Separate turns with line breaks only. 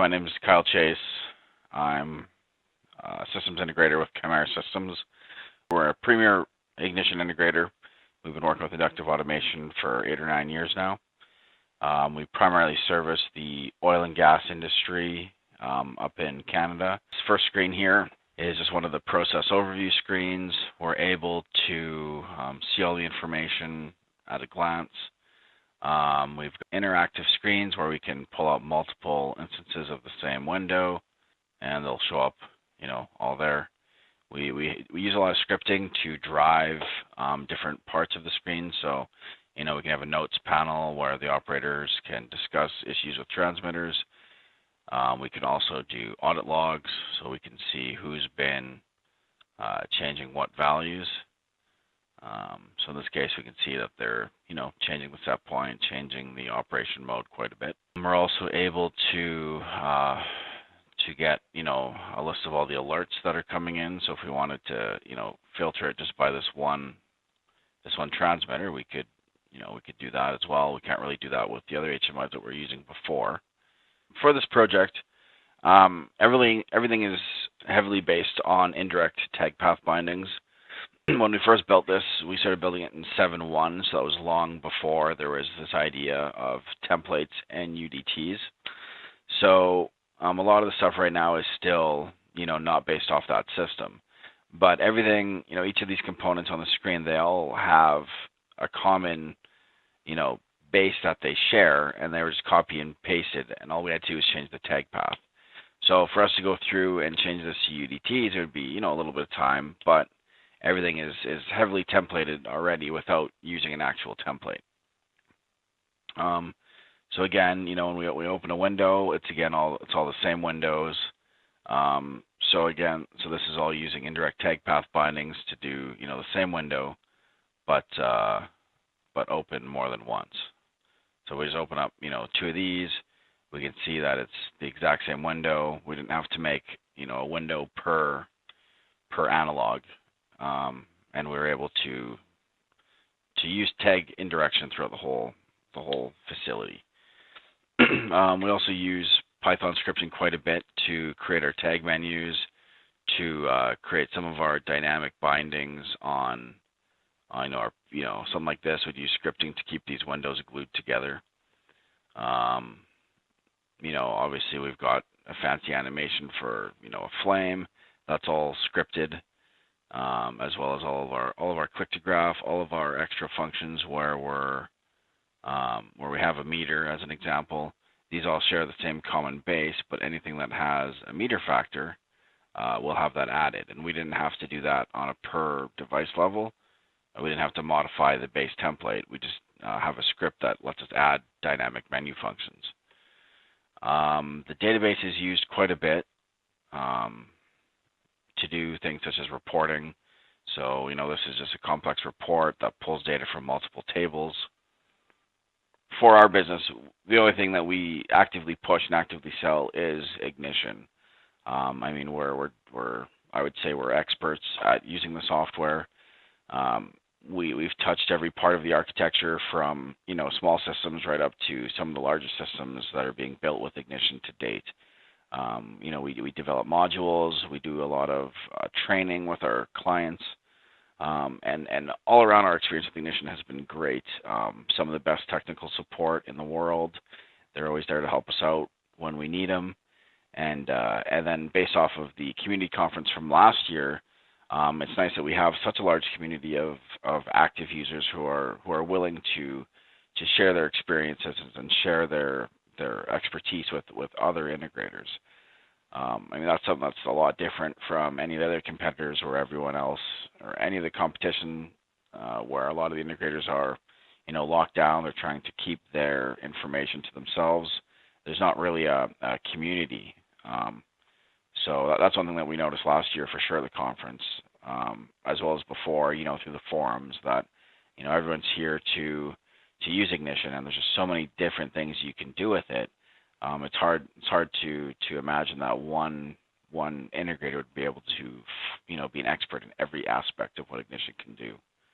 My name is Kyle Chase. I'm a systems integrator with Kymera Systems. We're a premier ignition integrator. We've been working with inductive automation for 8 or 9 years now. We primarily service the oil and gas industry up in Canada. This first screen here is just one of the process overview screens. We're able to see all the information at a glance. We've got interactive screens where we can pull out multiple instances of the same window, and they'll show up, all there. We use a lot of scripting to drive different parts of the screen. So, we can have a notes panel where the operators can discuss issues with transmitters. We can also do audit logs, so we can see who's been changing what values. So in this case, we can see that they're, changing the set point, changing the operation mode quite a bit. And we're also able to get, a list of all the alerts that are coming in. So if we wanted to, filter it just by this one transmitter, we could do that as well. We can't really do that with the other HMIs that we're using before. For this project, everything is heavily based on indirect tag path bindings. When we first built this, we started building it in 7.1, so that was long before there was this idea of templates and UDTs. So a lot of the stuff right now is still, not based off that system. But everything, each of these components on the screen, they all have a common, base that they share, and they were just copy and pasted, and all we had to do was change the tag path. So for us to go through and change this to UDTs, it would be, a little bit of time, but everything is heavily templated already without using an actual template. So again, when we open a window, it's all the same windows. So this is all using indirect tag path bindings to do the same window, but open more than once. So we just open up 2 of these. We can see that it's the exact same window. We didn't have to make a window per analog. And we were able to use tag indirection throughout the whole facility. We also use Python scripting quite a bit to create our tag menus, to create some of our dynamic bindings on our something like this. We'd use scripting to keep these windows glued together. Obviously we've got a fancy animation for a flame. That's all scripted. As well as all of our click to graph, all of our extra functions where we have a meter as an example. These all share the same common base, but anything that has a meter factor will have that added. And we didn't have to do that on a per device level. We didn't have to modify the base template. We just have a script that lets us add dynamic menu functions. The database is used quite a bit to do things such as reporting. So, this is just a complex report that pulls data from multiple tables. For our business, the only thing that we actively push and actively sell is ignition. I would say we're experts at using the software. We've touched every part of the architecture from, small systems right up to some of the largest systems that are being built with ignition to date. We develop modules, we do a lot of training with our clients, and all around our experience with ignition has been great. Some of the best technical support in the world. They're always there to help us out when we need them. And then based off of the community conference from last year, it's nice that we have such a large community of active users who are willing to share their experiences and share their expertise with other integrators. That's something that's a lot different from any of the other competitors or everyone else or any of the competition where a lot of the integrators are, locked down. They're trying to keep their information to themselves. There's not really a community. So that's one thing that we noticed last year for sure at the conference, as well as before, through the forums that, everyone's here to use ignition, and there's just so many different things you can do with it. It's hard to imagine that one integrator would be able to, be an expert in every aspect of what ignition can do.